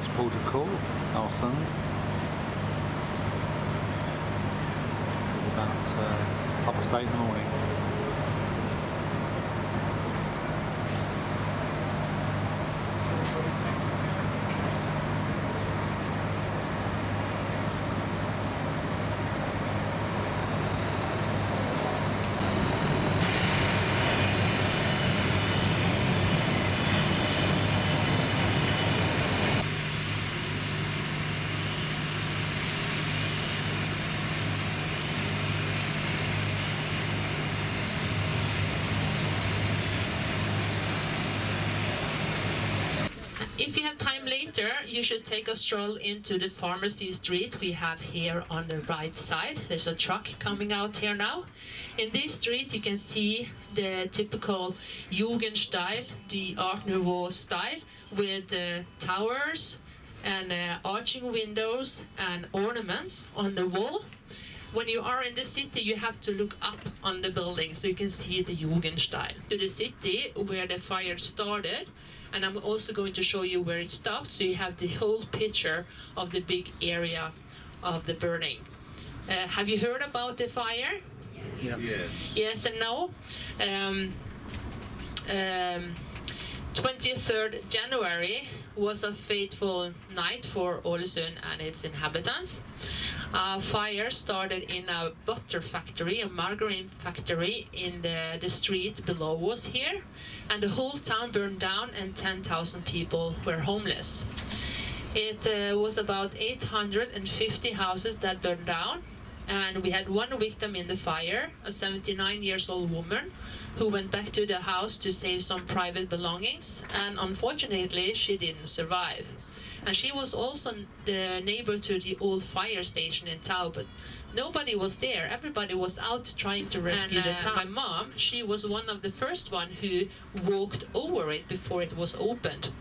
port of call, Alsund. This is about 8:30 in the morning. If you have time later, you should take a stroll into the pharmacy street we have here on the right side. There's a truck coming out here now. In this street you can see the typical Jugendstil, the Art Nouveau style, with towers and arching windows and ornaments on the wall. When you are in the city, you have to look up on the building so you can see the Jugendstil. To the city where the fire started, and I'm also going to show you where it stopped, so you have the whole picture of the big area of the burning. Have you heard about the fire? Yeah. Yes. Yes and no. 23rd January was a fateful night for Ålesund and its inhabitants. A fire started in a butter factory, a margarine factory in the street below us here, and the whole town burned down and 10,000 people were homeless. It was about 850 houses that burned down, and we had one victim in the fire, a 79-year-old woman who went back to the house to save some private belongings, and unfortunately she didn't survive. And she was also the neighbor to the old fire station in town, but nobody was there. Everybody was out trying to rescue the town. My mom, she was one of the first one who walked over it before it was opened.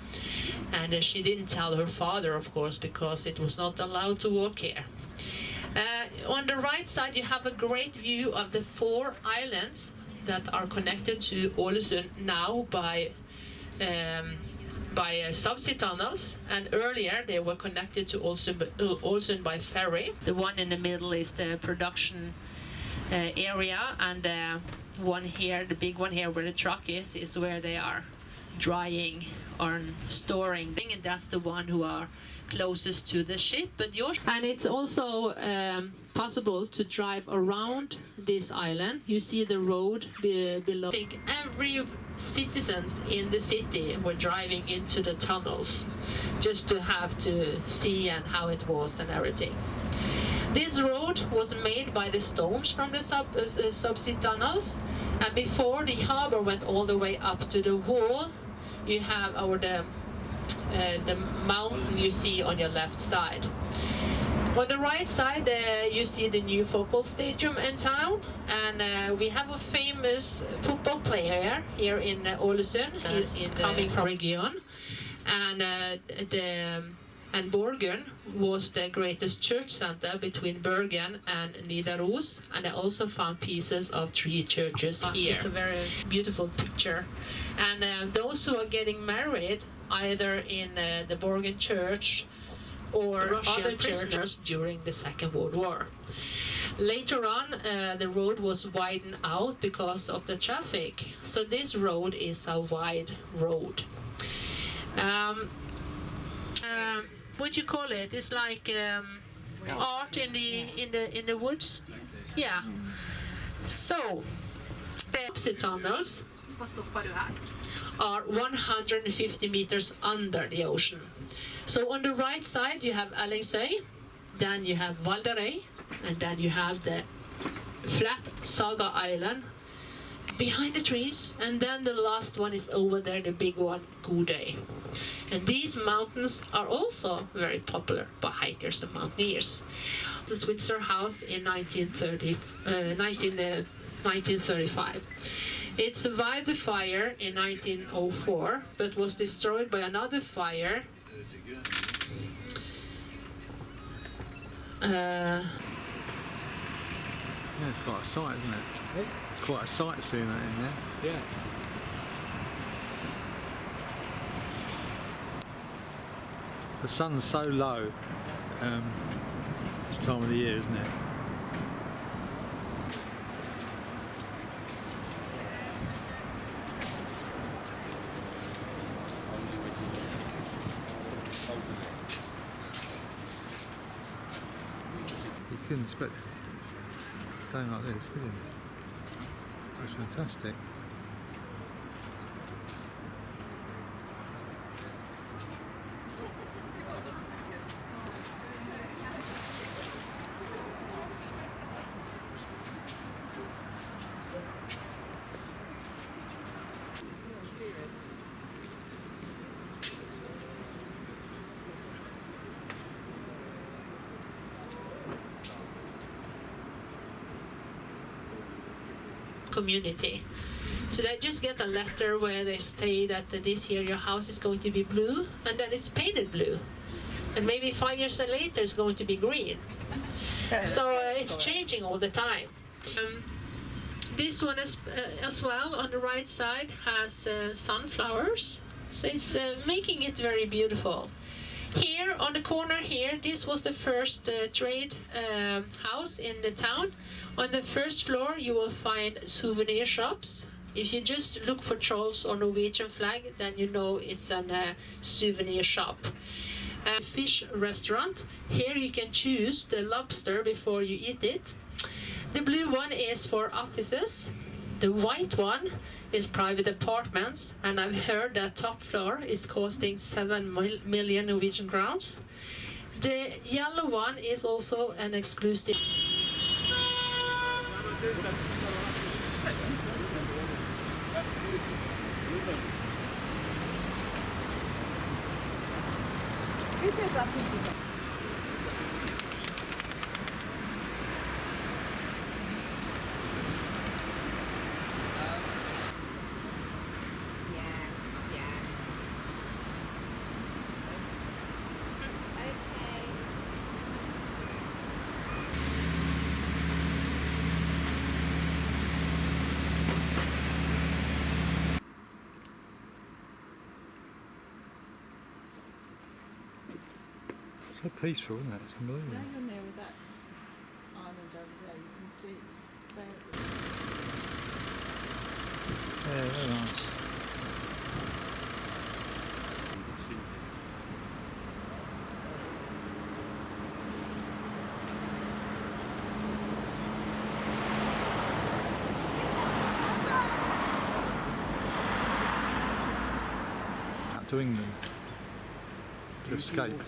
And she didn't tell her father, of course, because it was not allowed to walk here. On the right side, you have a great view of the 4 islands that are connected to Ålesund now by subsea tunnels, and earlier they were connected to Ålesund by ferry. The one in the middle is the production area, and one here, the big one here where the truck is where they are drying or storing, and that's the one who are closest to the ship. And it's also possible to drive around this island. You see the road below. I think every citizens in the city were driving into the tunnels just to have to see and how it was and everything. This road was made by the stones from the subsea tunnels, and before the harbor went all the way up to the wall, you have the mountain you see on your left side. On the right side, you see the new football stadium in town, and we have a famous football player here in Ålesund. He's coming from region, and Borgen was the greatest church center between Bergen and Nidaros, and I also found pieces of 3 churches here. It's a very beautiful picture, and those who are getting married either in the Borgen church or Russian prisoners during the Second World War. Later on, the road was widened out because of the traffic, so this road is a wide road. What do you call it? It's like art in the woods. Yeah. So the subsea tunnels are 150 meters under the ocean. So on the right side you have Alingsøy, then you have Valderøy, and then you have the flat Saga Island behind the trees, and then the last one is over there, the big one, Godøy. And these mountains are also very popular by hikers and mountaineers. The Switzer house in 1935. It survived the fire in 1904, but was destroyed by another fire. Yeah, it's quite a sight, isn't it? It's quite a sight seeing that in there. Yeah. The sun's so low this time of the year, isn't it? You couldn't expect a day like this, could you? That's fantastic. Community. So they just get a letter where they say that this year your house is going to be blue, and then it's painted blue. And maybe 5 years later it's going to be green. So it's changing all the time. This one as well on the right side has sunflowers. So it's making it very beautiful. Here on the corner here, this was the first trade house in the town. On the first floor you will find souvenir shops. If you just look for trolls or Norwegian flag, then you know it's a souvenir shop. Fish restaurant. Here you can choose the lobster before you eat it. The blue one is for offices. The white one is private apartments, and I've heard that top floor is costing 7 million Norwegian crowns. The yellow one is also an exclusive. So peaceful, isn't it? It's unbelievable. Down there with that island over there, you can see it's very... Yeah, very nice. Out to England to escape.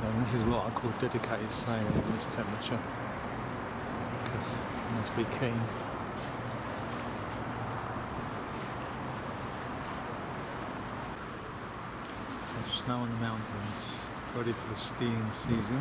And this is what I call dedicated sailing in this temperature. You must be keen. There's snow on the mountains, ready for the skiing season.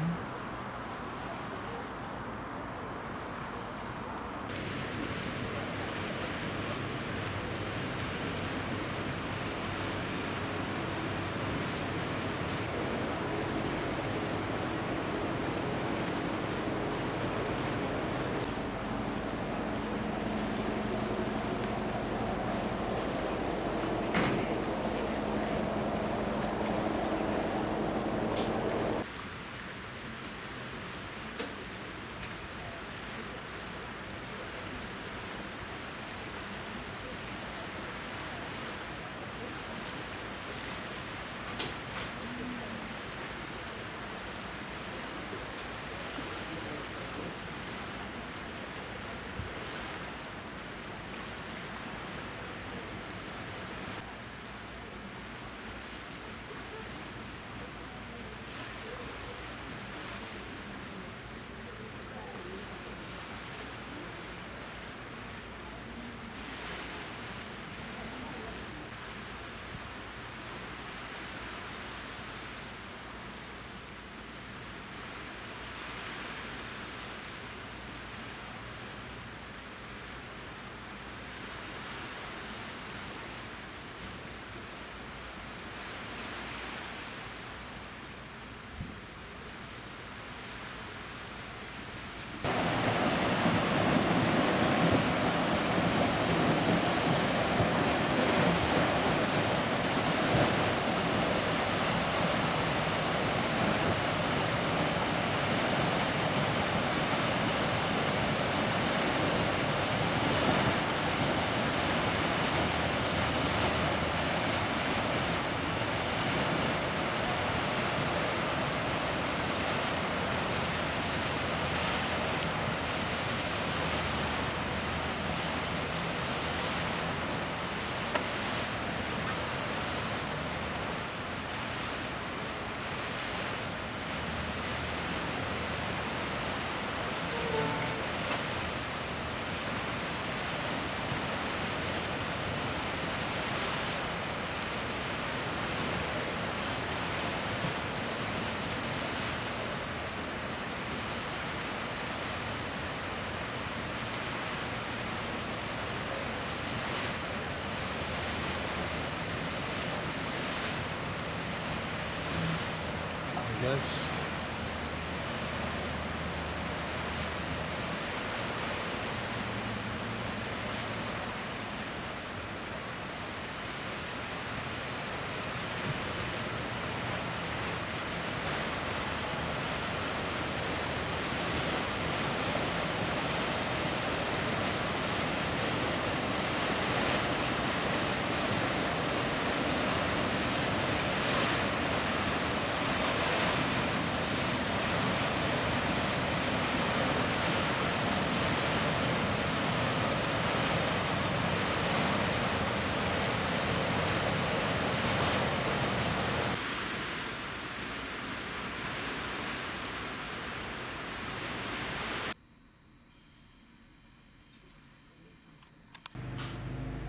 Yes.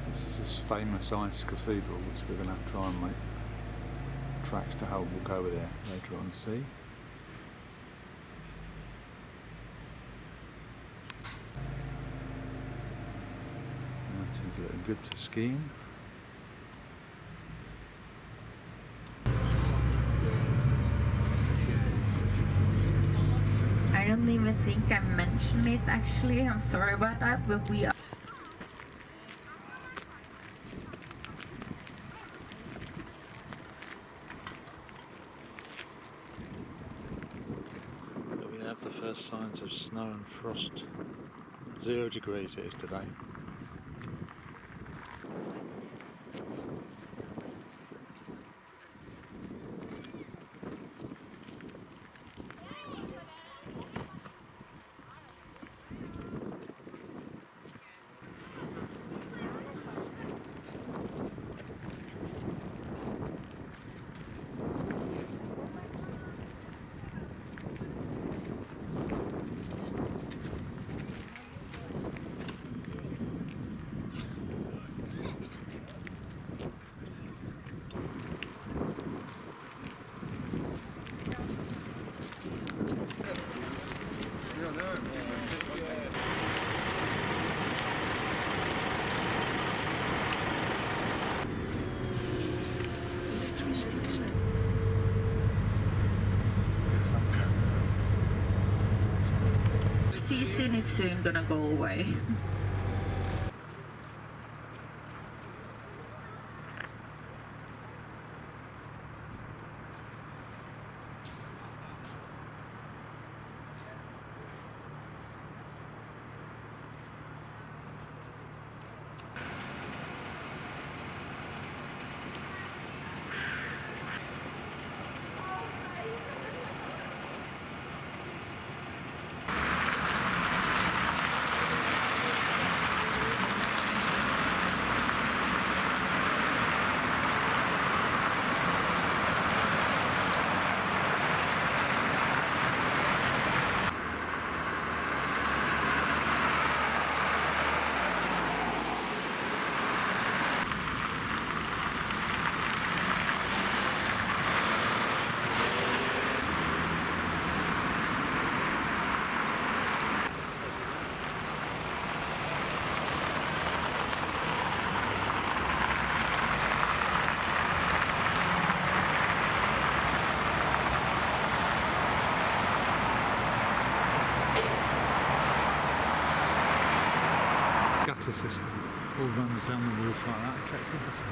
This is this famous ice cathedral, which we're going to try and make tracks to how we'll go over there later on to see. Mountains are looking good for skiing. I don't even think I mentioned it actually. I'm sorry about that, but we are. We have the first signs of snow and frost. 0 degrees it is today. medicine is soon gonna go away. Gutter system all runs down the roof like that, it gets the gutter.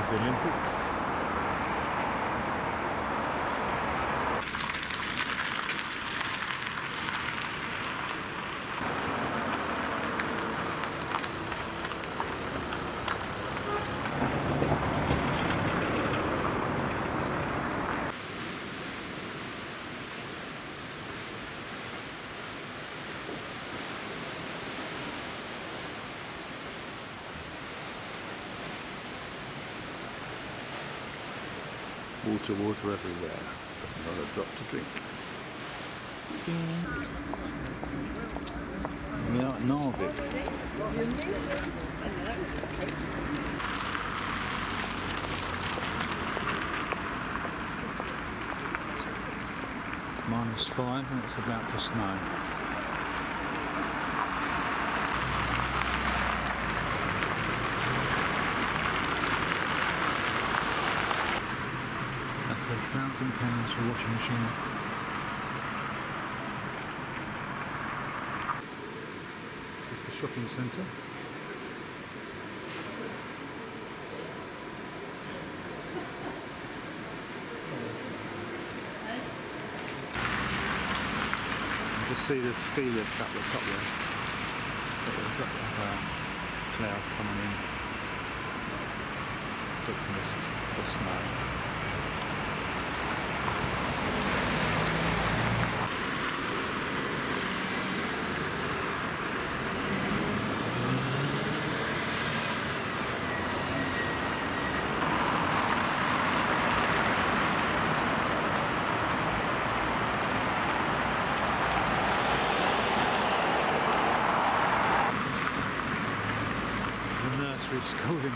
The Olympics. Water, water everywhere, but not a drop to drink. We are at Narvik. -5 and it's about to snow. That's £1,000 for washing machine. This is the shopping centre. You can see the ski lifts up the top there. There's that cloud coming in. Thick mist, the snow. Nursery school in